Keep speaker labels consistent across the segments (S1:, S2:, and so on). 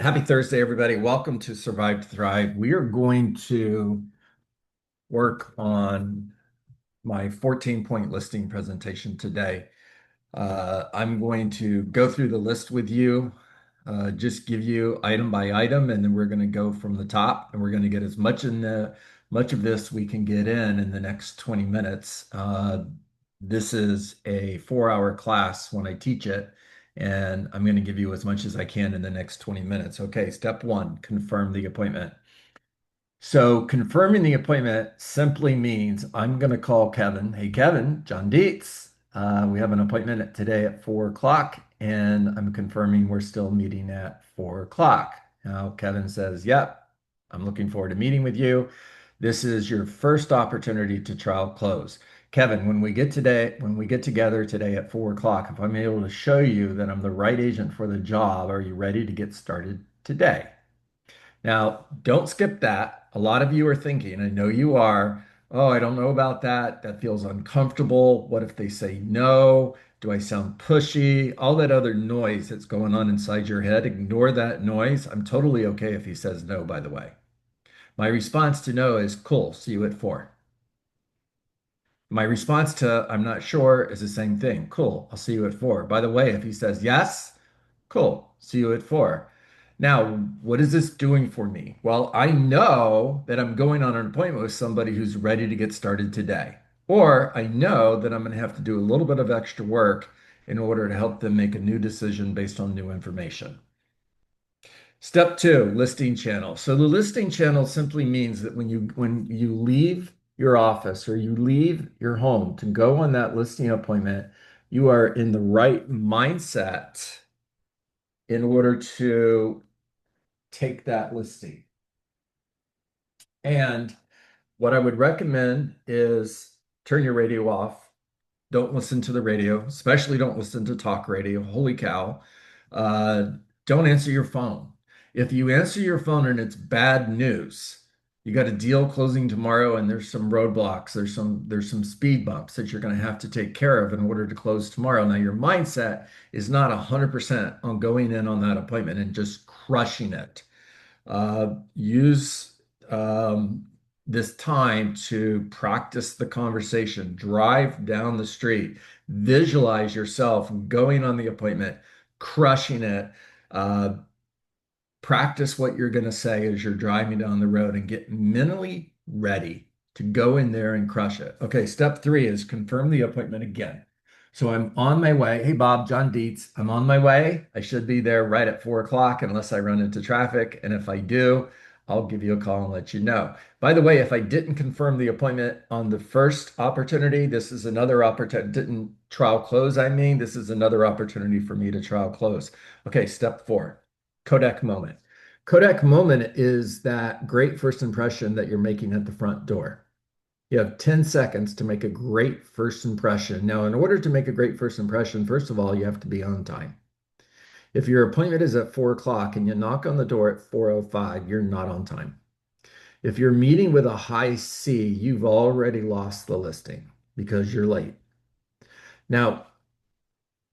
S1: Happy Thursday, everybody. Welcome to Survive to Thrive. We are going to work on my 14-point listing presentation today. I'm going to go through the list with you, just give you item by item, and then we're going to go from the top, and we're going to get as much of this we can get in the next 20 minutes. This is a 4-hour class when I teach it, and I'm going to give you as much as I can in the next 20 minutes. Okay, step one, confirm the appointment. So confirming the appointment simply means I'm going to call Kevin. Hey, Kevin, John Dietz. We have an appointment today at 4 o'clock, and I'm confirming we're still meeting at 4 o'clock. Now, Kevin says, Yep, I'm looking forward to meeting with you. This is your first opportunity to trial close. Kevin, when we get together today at 4 o'clock, if I'm able to show you that I'm the right agent for the job, are you ready to get started today? Now, don't skip that. A lot of you are thinking, I know you are, oh, I don't know about that. That feels uncomfortable. What if they say no? Do I sound pushy? All that other noise that's going on inside your head, ignore that noise. I'm totally okay if he says no, by the way. My response to no is cool, see you at 4. My response to I'm not sure is the same thing. Cool, I'll see you at 4. By the way, if he says yes, cool. See you at 4. Now, what is this doing for me? Well, I know that I'm going on an appointment with somebody who's ready to get started today. Or I know that I'm going to have to do a little bit of extra work in order to help them make a new decision based on new information. Step two, listing channel. So the listing channel simply means that when you leave your office or you leave your home to go on that listing appointment, you are in the right mindset in order to take that listing. And what I would recommend is turn your radio off. Don't listen to the radio, especially don't listen to talk radio. Holy cow. Uh, don't answer your phone. If you answer your phone and it's bad news, you got a deal closing tomorrow and there's some roadblocks, there's some speed bumps that you're going to have to take care of in order to close tomorrow. Now your mindset is not 100% on going in on that appointment and just crushing it. Use this time to practice the conversation, drive down the street, visualize yourself going on the appointment, crushing it. Uh, Practice what you're going to say as you're driving down the road and get mentally ready to go in there and crush it. Okay, step three is confirm the appointment again. So I'm on my way. Hey, Bob, John Dietz. I'm on my way. I should be there right at 4 o'clock unless I run into traffic. And if I do, I'll give you a call and let you know. By the way, if I didn't confirm the appointment on the first opportunity, this is another opportunity. Didn't trial close, I mean, this is another opportunity for me to trial close. Okay, step four, Kodak moment. Kodak moment is that great first impression that you're making at the front door. You have 10 seconds to make a great first impression. Now, in order to make a great first impression, first of all, you have to be on time. If your appointment is at 4 o'clock and you knock on the door at 4:05, you're not on time. If you're meeting with a high C, you've already lost the listing because you're late. Now,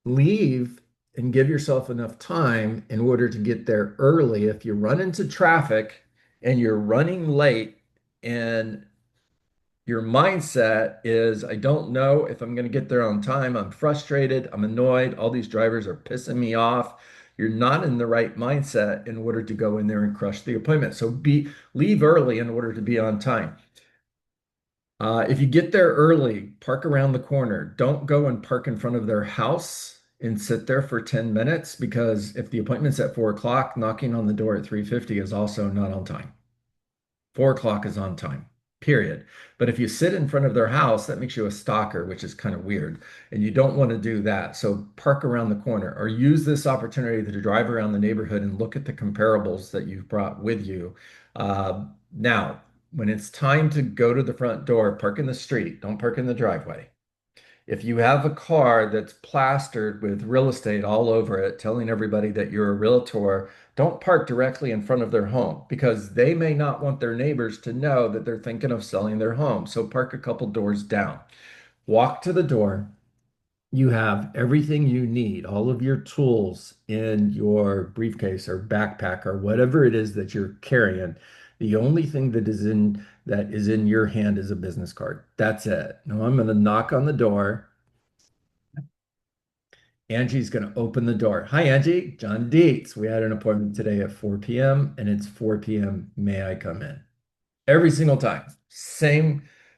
S1: leave and give yourself enough time in order to get there early. If you run into traffic and you're running late and your mindset is, I don't know if I'm going to get there on time. I'm frustrated. I'm annoyed. All these drivers are pissing me off. You're not in the right mindset in order to go in there and crush the appointment. So leave early in order to be on time. If you get there early, park around the corner. Don't go and park in front of their house and sit there for 10 minutes because if the appointment's at 4 o'clock, knocking on the door at 3:50 is also not on time. 4 o'clock is on time, period. But if you sit in front of their house, that makes you a stalker, which is kind of weird. And you don't want to do that. So park around the corner or use this opportunity to drive around the neighborhood and look at the comparables that you've brought with you. Now, when it's time to go to the front door, park in the street, don't park in the driveway. If you have a car that's plastered with real estate all over it, telling everybody that you're a realtor, don't park directly in front of their home because they may not want their neighbors to know that they're thinking of selling their home. So park a couple doors down. Walk to the door. You have everything you need, all of your tools in your briefcase or backpack or whatever it is that you're carrying. The only thing that is in your hand is a business card. That's it. Now I'm going to knock on the door. Angie's going to open the door. Hi, Angie. John Dietz. We had an appointment today at 4 p.m. and it's 4 p.m. May I come in? Every single time.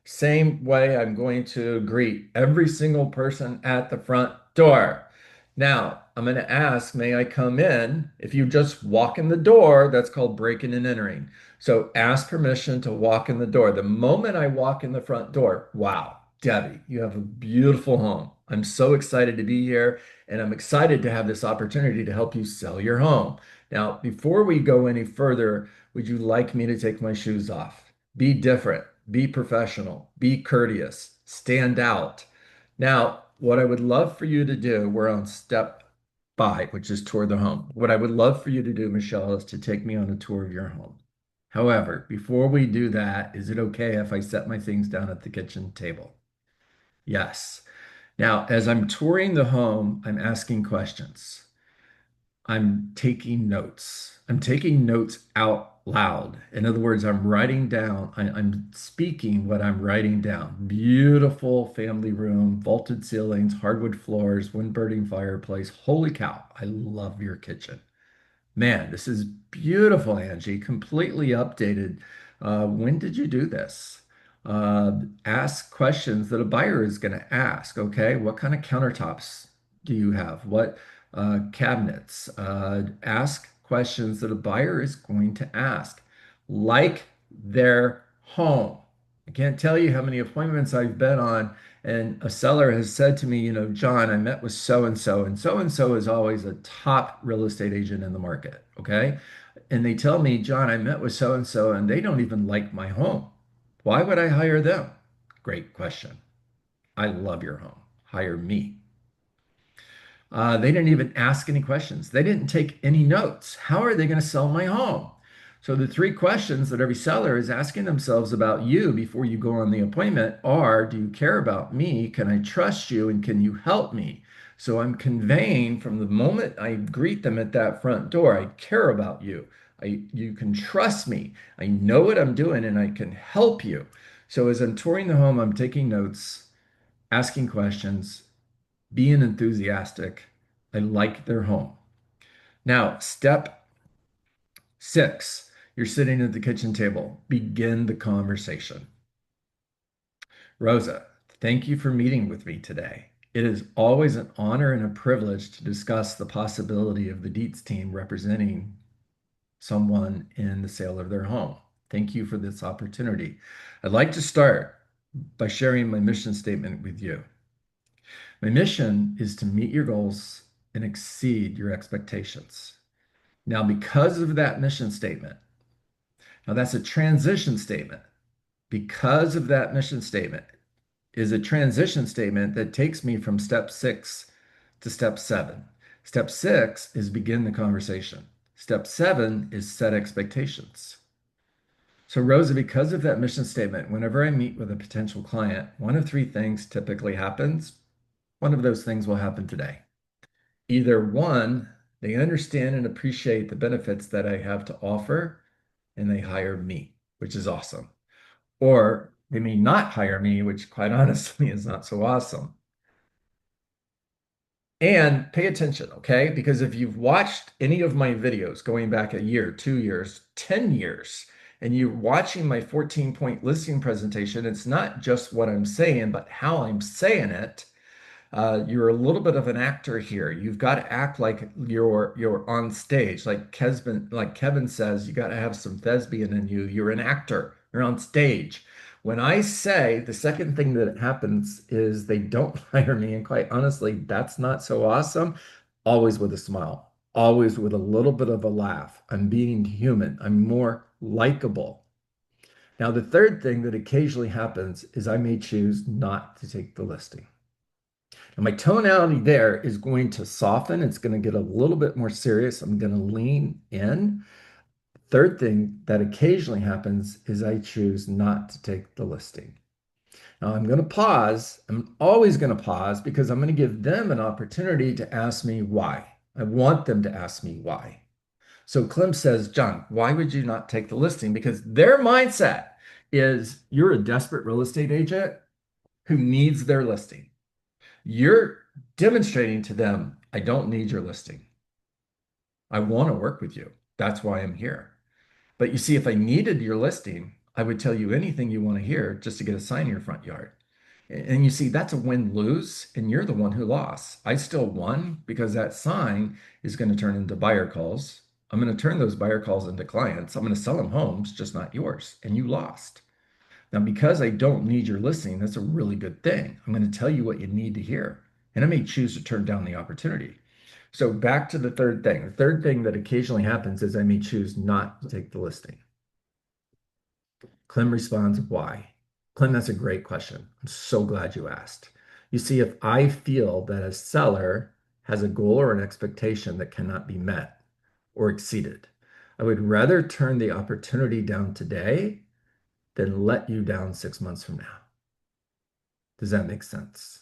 S1: Same way I'm going to greet every single person at the front door. Now, I'm going to ask, may I come in? If you just walk in the door, that's called breaking and entering. So ask permission to walk in the door. The moment I walk in the front door, wow, Debbie, you have a beautiful home. I'm so excited to be here, and I'm excited to have this opportunity to help you sell your home. Now, before we go any further, would you like me to take my shoes off? Be different, be professional, be courteous, stand out. Now, what I would love for you to do, we're on step 5, which is tour the home. What I would love for you to do, Michelle, is to take me on a tour of your home. However, before we do that, is it okay if I set my things down at the kitchen table? Yes. Now, as I'm touring the home, I'm asking questions. I'm taking notes. I'm taking notes out loud. In other words, I'm writing down, I'm speaking what I'm writing down. Beautiful family room, vaulted ceilings, hardwood floors, wood burning fireplace. Holy cow, I love your kitchen. Man, this is beautiful, Angie. Completely updated. When did you do this? Ask questions that a buyer is going to ask. Okay, what kind of countertops do you have? What cabinets? Ask questions that a buyer is going to ask, like their home. I can't tell you how many appointments I've been on, and a seller has said to me, John, I met with so and so is always a top real estate agent in the market. Okay. And they tell me, John, I met with so and they don't even like my home. Why would I hire them? Great question. I love your home. Hire me. They didn't even ask any questions. They didn't take any notes. How are they going to sell my home? So the 3 questions that every seller is asking themselves about you before you go on the appointment are, do you care about me? Can I trust you? And can you help me? So I'm conveying from the moment I greet them at that front door, I care about you. You can trust me. I know what I'm doing and I can help you. So as I'm touring the home, I'm taking notes, asking questions, being enthusiastic. I like their home. Now, step 6, you're sitting at the kitchen table. Begin the conversation. Rosa, thank you for meeting with me today. It is always an honor and a privilege to discuss the possibility of the Dietz team representing someone in the sale of their home. Thank you for this opportunity. I'd like to start by sharing my mission statement with you. My mission is to meet your goals and exceed your expectations. Now, because of that mission statement, now that's a transition statement. Because of that mission statement is a transition statement that takes me from step 6 to step 7. Step 6 is begin the conversation. Step 7 is set expectations. So, Rosa, because of that mission statement, whenever I meet with a potential client, one of 3 things typically happens. One of those things will happen today. Either one, they understand and appreciate the benefits that I have to offer and they hire me, which is awesome. Or they may not hire me, which quite honestly is not so awesome. And pay attention, okay? Because if you've watched any of my videos going back a year, 2 years, 10 years, and you're watching my 14-point listing presentation, it's not just what I'm saying, but how I'm saying it. You're a little bit of an actor here. You've got to act like you're on stage. Like Kevin says, you got to have some thespian in you. You're an actor. You're on stage. When I say the second thing that happens is they don't hire me, and quite honestly, that's not so awesome. Always with a smile, always with a little bit of a laugh. I'm being human. I'm more likable. Now, the third thing that occasionally happens is I may choose not to take the listing. And my tonality there is going to soften. It's going to get a little bit more serious. I'm going to lean in. Third thing that occasionally happens is I choose not to take the listing. Now I'm going to pause. I'm always going to pause because I'm going to give them an opportunity to ask me why. I want them to ask me why. So Clem says, John, why would you not take the listing? Because their mindset is you're a desperate real estate agent who needs their listing. You're demonstrating to them, I don't need your listing. I want to work with you. That's why I'm here. But you see, if I needed your listing, I would tell you anything you want to hear just to get a sign in your front yard. And you see, that's a win-lose, and you're the one who lost. I still won because that sign is going to turn into buyer calls. I'm going to turn those buyer calls into clients. I'm going to sell them homes, just not yours. And you lost. Now, because I don't need your listing, that's a really good thing. I'm going to tell you what you need to hear. And I may choose to turn down the opportunity. So back to the third thing. The third thing that occasionally happens is I may choose not to take the listing. Clem responds, why? Clem, that's a great question. I'm so glad you asked. You see, if I feel that a seller has a goal or an expectation that cannot be met or exceeded, I would rather turn the opportunity down today than let you down 6 months from now. Does that make sense?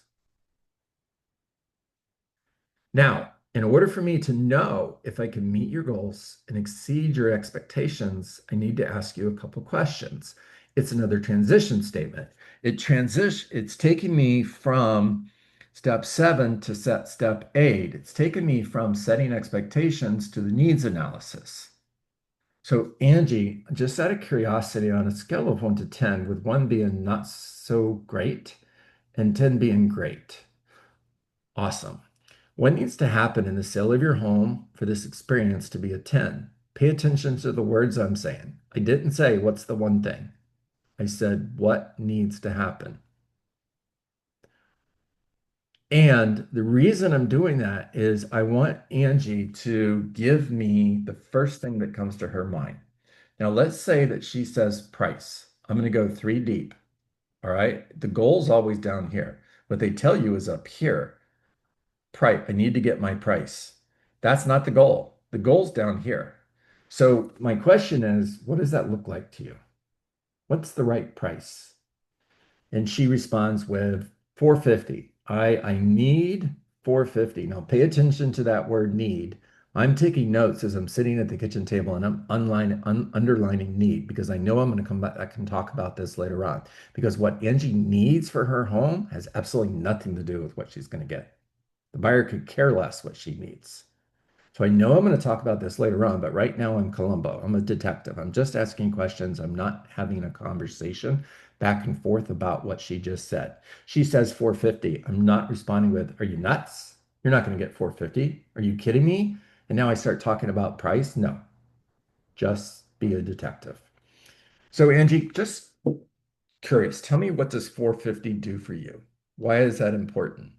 S1: Now, in order for me to know if I can meet your goals and exceed your expectations, I need to ask you a couple questions. It's another transition statement. It's taking me from step 7 to step 8. It's taken me from setting expectations to the needs analysis. So, Angie, just out of curiosity, on a scale of 1 to 10, with 1 being not so great and 10 being great, awesome. What needs to happen in the sale of your home for this experience to be a 10? Pay attention to the words I'm saying. I didn't say what's the one thing. I said what needs to happen. And the reason I'm doing that is I want Angie to give me the first thing that comes to her mind. Now, let's say that she says price. I'm going to go 3 deep. All right. The goal's always down here. What they tell you is up here. Price. I need to get my price. That's not the goal. The goal's down here. So my question is, what does that look like to you? What's the right price? And she responds with 450. I need 450. Now pay attention to that word need. I'm taking notes as I'm sitting at the kitchen table and I'm underlining need because I know I'm going to come back. I can talk about this later on because what Angie needs for her home has absolutely nothing to do with what she's going to get. The buyer could care less what she needs. So I know I'm going to talk about this later on, but right now I'm Columbo. I'm a detective. I'm just asking questions. I'm not having a conversation back and forth about what she just said. She says 450. I'm not responding with, are you nuts? You're not going to get 450. Are you kidding me? And now I start talking about price. No, just be a detective. So Angie, just curious, tell me, what does 450 do for you? Why is that important?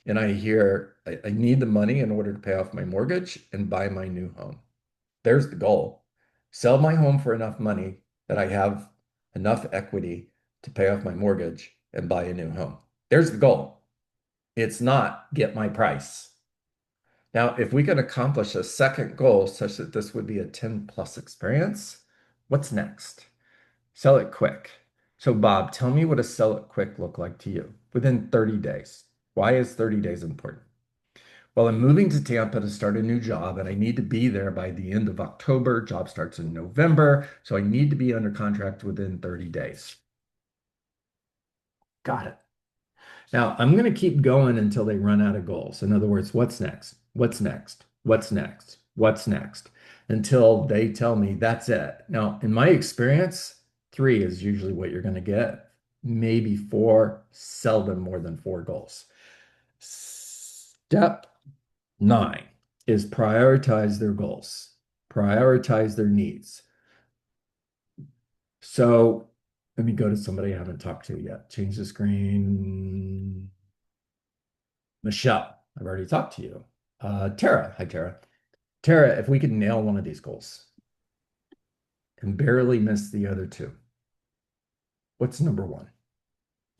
S1: And I hear I need the money in order to pay off my mortgage and buy my new home. There's the goal. Sell my home for enough money that I have enough equity to pay off my mortgage and buy a new home. There's the goal. It's not get my price. Now, if we can accomplish a second goal such that this would be a 10 plus experience, what's next? Sell it quick. So, Bob, tell me what a sell it quick look like to you within 30 days. Why is 30 days important? Well, I'm moving to Tampa to start a new job, and I need to be there by the end of October. Job starts in November, so I need to be under contract within 30 days. Got it. Now, I'm going to keep going until they run out of goals. In other words, what's next? What's next? What's next? What's next? Until they tell me that's it. Now, in my experience, 3 is usually what you're going to get. Maybe 4, seldom more than 4 goals. Step 9 is prioritize their goals, prioritize their needs. So let me go to somebody I haven't talked to yet. Change the screen. Michelle, I've already talked to you. Tara, hi Tara. Tara, if we could nail one of these goals and barely miss the other 2, what's number 1?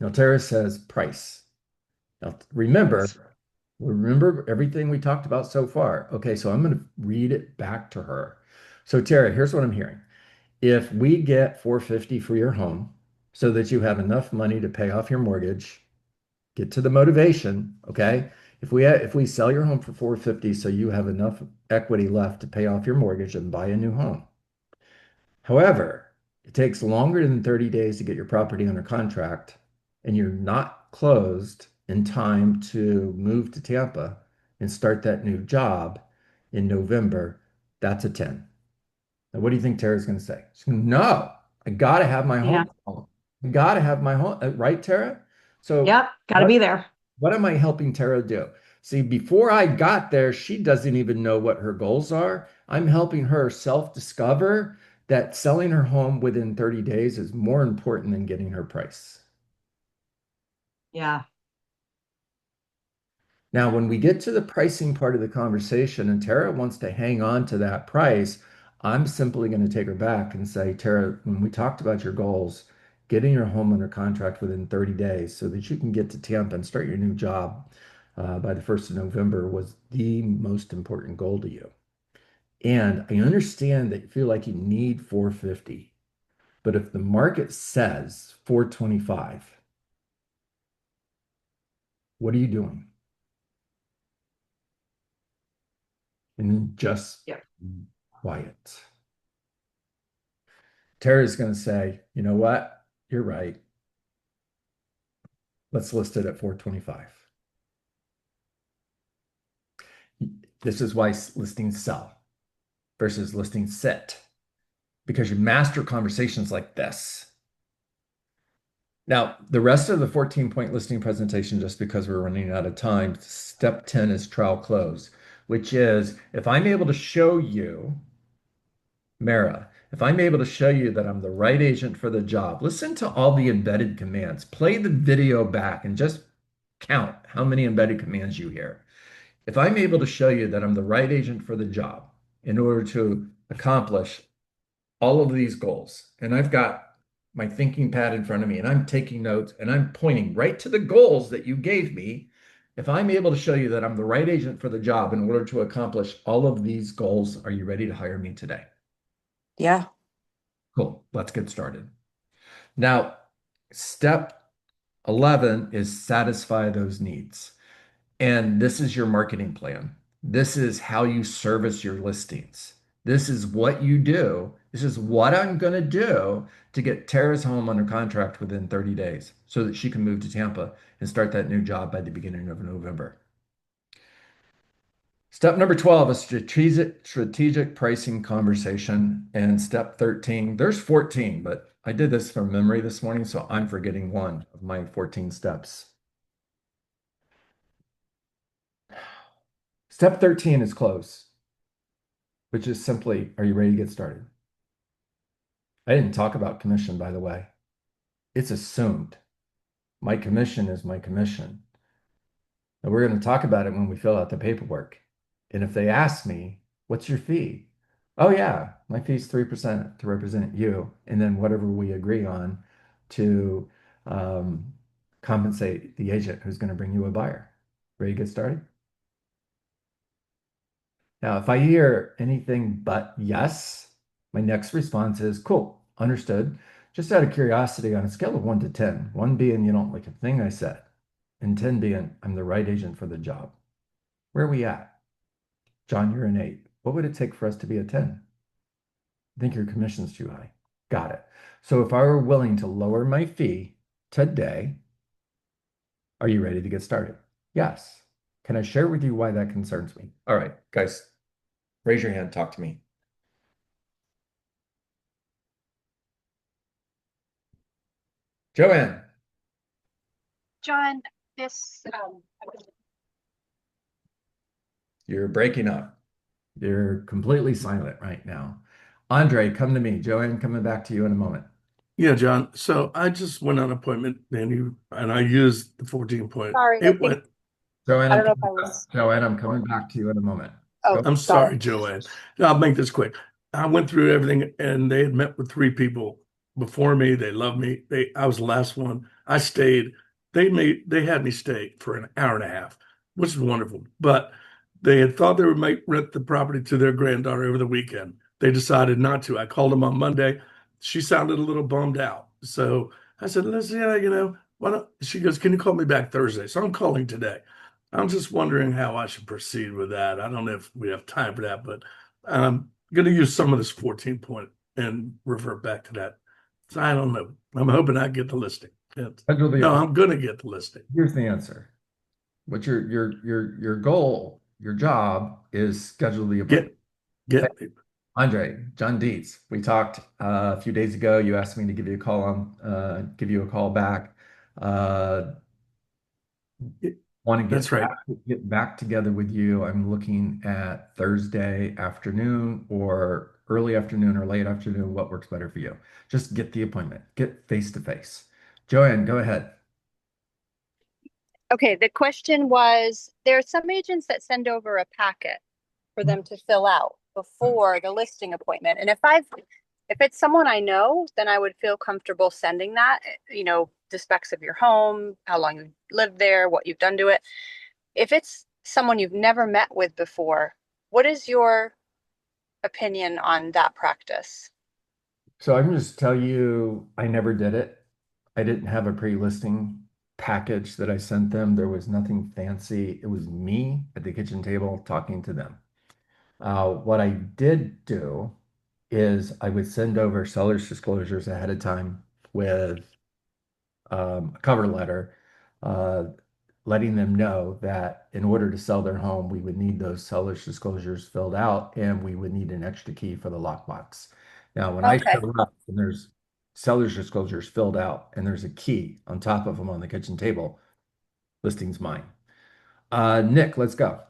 S1: Now Tara says price. Now remember everything we talked about so far. Okay, so I'm going to read it back to her. So Tara, here's what I'm hearing. If we get 450 for your home, so that you have enough money to pay off your mortgage, get to the motivation, okay? If we sell your home for 450 so you have enough equity left to pay off your mortgage and buy a new home. However, it takes longer than 30 days to get your property under contract and you're not closed in time to move to Tampa and start that new job in November. That's a 10. Now, what do you think Tara's going to say? She's going, no, I got to have my
S2: Yeah.
S1: home. I got to have my home, right, Tara? So
S2: Yep. Got to
S1: what
S2: be there.
S1: what am I helping Tara do? See, before I got there, she doesn't even know what her goals are. I'm helping her self-discover that selling her home within 30 days is more important than getting her price.
S2: Yeah.
S1: Now, when we get to the pricing part of the conversation and Tara wants to hang on to that price, I'm simply going to take her back and say, Tara, when we talked about your goals, getting your home under contract within 30 days so that you can get to Tampa and start your new job by the 1st of November was the most important goal to you. And I understand that you feel like you need 450, but if the market says 425, what are you doing? And just
S2: Yep.
S1: quiet. Terry's going to say, you know what? You're right. Let's list it at 425. This is why listings sell versus listings sit, because you master conversations like this. Now, the rest of the 14-point listing presentation, just because we're running out of time, step 10 is trial close, which is if I'm able to show you, Mara, if I'm able to show you that I'm the right agent for the job, listen to all the embedded commands, play the video back and just count how many embedded commands you hear. If I'm able to show you that I'm the right agent for the job in order to accomplish all of these goals, and I've got my thinking pad in front of me and I'm taking notes and I'm pointing right to the goals that you gave me. If I'm able to show you that I'm the right agent for the job in order to accomplish all of these goals, are you ready to hire me today?
S2: Yeah.
S1: Cool. Let's get started. Now, step 11 is satisfy those needs. And this is your marketing plan. This is how you service your listings. This is what you do. This is what I'm going to do to get Tara's home under contract within 30 days so that she can move to Tampa and start that new job by the beginning of November. Step number 12 is strategic pricing conversation. And step 13, there's 14, but I did this from memory this morning, so I'm forgetting one of my 14 steps. Step 13 is close, which is simply, are you ready to get started? I didn't talk about commission, by the way. It's assumed. My commission is my commission. And we're going to talk about it when we fill out the paperwork. And if they ask me, what's your fee? Oh, yeah, my fee is 3% to represent you. And then whatever we agree on to um, compensate the agent who's going to bring you a buyer. Ready to get started? Now, if I hear anything but yes, my next response is cool, understood. Just out of curiosity, on a scale of 1 to 10, 1 being you don't like a thing I said, and 10 being I'm the right agent for the job. Where are we at? John, you're an 8. What would it take for us to be a 10? I think your commission's too high. Got it. So if I were willing to lower my fee today, are you ready to get started? Yes. Can I share with you why that concerns me? All right, guys, raise your hand, talk to me. Joanne,
S3: John, this
S1: you're breaking up. You're completely silent right now. Andre, come to me. Joanne, coming back to you in a moment.
S4: Yeah, John. So I just went on an appointment and I used the 14 point.
S3: sorry, I
S4: It
S3: think
S4: went,
S1: Joanne,
S3: I
S1: I'm
S3: don't know if
S1: coming
S3: I
S1: back.
S3: was.
S1: Joanne, I'm coming back to you in a moment.
S3: Oh,
S1: Go.
S4: I'm
S3: got it.
S4: sorry, Joanne. I'll make this quick. I went through everything and they had met with three people before me. They loved me. I was the last one. I stayed. They had me stay for an hour and a half, which is wonderful. But they had thought they might rent the property to their granddaughter over the weekend. They decided not to. I called them on Monday. She sounded a little bummed out. So I said, Leslie, why don't, she goes, can you call me back Thursday? So I'm calling today. I'm just wondering how I should proceed with that. I don't know if we have time for that, but I'm going to use some of this 14 point and revert back to that. So I don't know. I'm hoping I get the listing.
S1: Schedule the
S4: No,
S1: appointment.
S4: I'm going to get the listing.
S1: Here's the answer. What's your goal, your job is schedule the appointment.
S4: Get
S1: Andre, John Dietz, we talked a few days ago. You asked me to give you a call back. Uh, Want to
S4: That's right.
S1: get back together with you. I'm looking at Thursday afternoon or early afternoon or late afternoon. What works better for you? Just get the appointment. Get face to face. Joanne, go ahead.
S3: Okay, the question was, there are some agents that send over a packet for them to fill out before the listing appointment. And if it's someone I know, then I would feel comfortable sending that, the specs of your home, how long you've lived there, what you've done to it. If it's someone you've never met with before, what is your opinion on that practice?
S1: So I can just tell you, I never did it. I didn't have a pre-listing package that I sent them. There was nothing fancy. It was me at the kitchen table talking to them. What I did do is I would send over seller's disclosures ahead of time with a cover letter, uh, letting them know that in order to sell their home, we would need those seller's disclosures filled out and we would need an extra key for the lockbox. Now, when I
S3: Okay.
S1: show up and there's seller's disclosures filled out and there's a key on top of them on the kitchen table, listing's mine. Nick, let's go.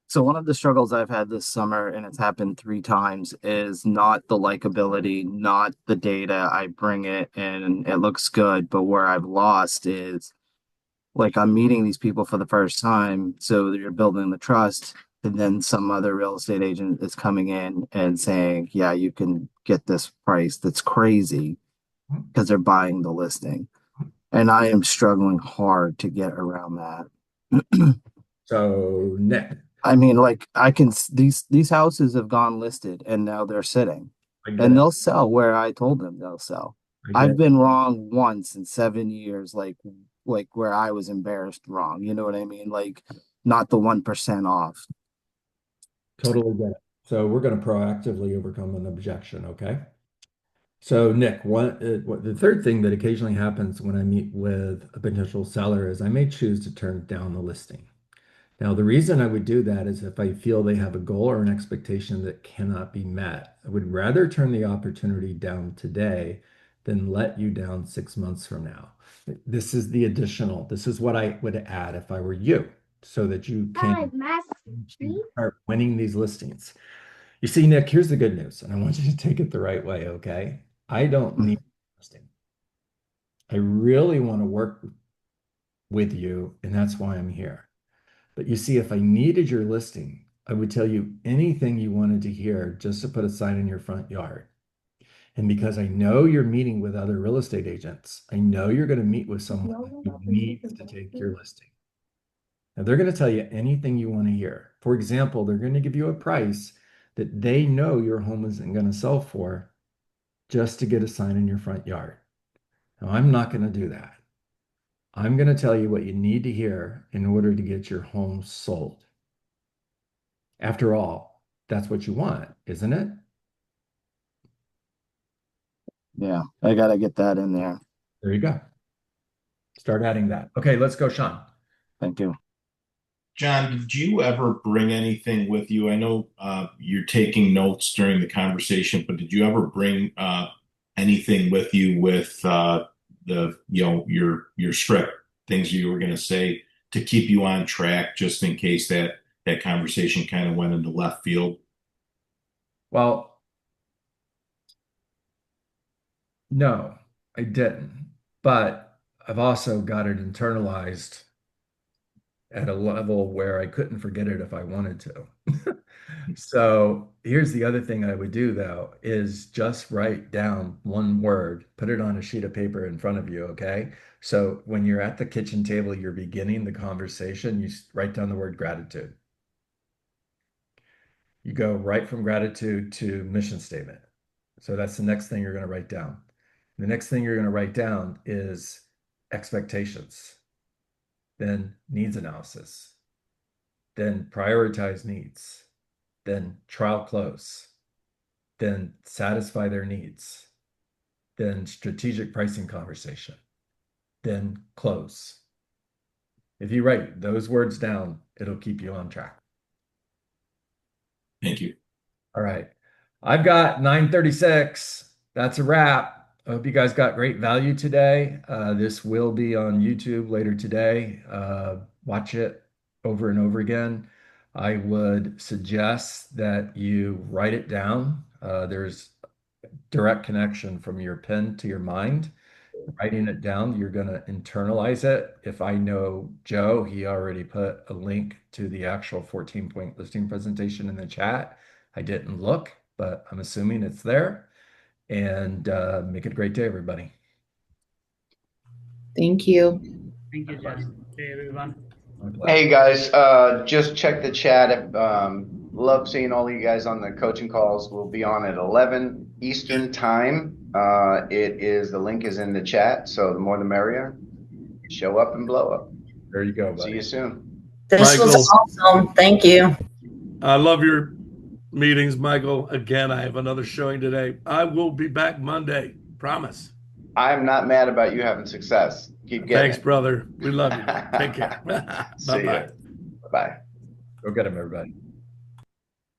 S5: So one of the struggles I've had this summer, and it's happened 3 times, is not the likability, not the data. I bring it and it looks good, but where I've lost is like I'm meeting these people for the first time, so you're building the trust, and then some other real estate agent is coming in and saying, "Yeah, you can get this price." That's crazy because they're buying the listing, and I am struggling hard to get around that.
S1: So, Nick,
S5: I mean, like I can these houses have gone listed and now they're sitting
S1: I get
S5: and
S1: it.
S5: they'll sell where I told them they'll sell.
S1: I get
S5: I've
S1: it.
S5: been wrong once in 7 years, like where I was embarrassed wrong. You know what I mean? Like not the 1% off.
S1: Totally get it. So we're going to proactively overcome an objection, okay? So Nick, the third thing that occasionally happens when I meet with a potential seller is I may choose to turn down the listing. Now, the reason I would do that is if I feel they have a goal or an expectation that cannot be met. I would rather turn the opportunity down today than let you down 6 months from now. This is what I would add if I were you, so that you can start winning these listings. You see, Nick, here's the good news, and I want you to take it the right way, okay? I don't need a listing. I really want to work with you, and that's why I'm here. But you see, if I needed your listing, I would tell you anything you wanted to hear just to put a sign in your front yard. And because I know you're meeting with other real estate agents, I know you're going to meet with someone who needs to take your listing. Now, they're going to tell you anything you want to hear. For example, they're going to give you a price that they know your home isn't going to sell for just to get a sign in your front yard. Now, I'm not going to do that. I'm going to tell you what you need to hear in order to get your home sold. After all, that's what you want, isn't it?
S5: Yeah, I gotta get that in there.
S1: There you go. Start adding that. Okay, let's go, Sean.
S5: Thank you.
S6: John, did you ever bring anything with you? I know you're taking notes during the conversation, but did you ever bring anything with you with your script, things you were going to say to keep you on track, just in case that conversation kind of went into left field?
S1: Well, no, I didn't. But I've also got it internalized at a level where I couldn't forget it if I wanted to. So here's the other thing I would do though, is just write down one word, put it on a sheet of paper in front of you, okay? So when you're at the kitchen table, you're beginning the conversation, you write down the word gratitude. You go right from gratitude to mission statement. So that's the next thing you're going to write down. The next thing you're going to write down is expectations, then needs analysis, then prioritize needs, then trial close, then satisfy their needs, then strategic pricing conversation, then close. If you write those words down, it'll keep you on track.
S6: Thank you.
S1: All right. I've got 9:36. That's a wrap. I hope you guys got great value today. This will be on YouTube later today. Watch it over and over again. I would suggest that you write it down. There's direct connection from your pen to your mind. Writing it down, you're going to internalize it. If I know Joe, he already put a link to the actual 14-point listing presentation in the chat. I didn't look, but I'm assuming it's there. And make it a great day, everybody.
S7: Thank you.
S2: Thank you, John. Hey, everyone.
S8: Hey guys, just check the chat. Love seeing all you guys on the coaching calls. We'll be on at 11 Eastern time. The link is in the chat, so the more the merrier. Show up and blow up.
S1: There you go, buddy.
S8: See you soon.
S7: This
S4: Michael.
S7: was awesome. Thank you.
S4: I love your meetings, Michael. Again, I have another showing today. I will be back Monday. Promise.
S8: I'm not mad about you having success. Keep getting
S4: Thanks,
S8: it.
S4: brother. We love you. Take care.
S8: See ya.
S4: Bye-bye.
S8: Bye.
S1: Go get him, everybody.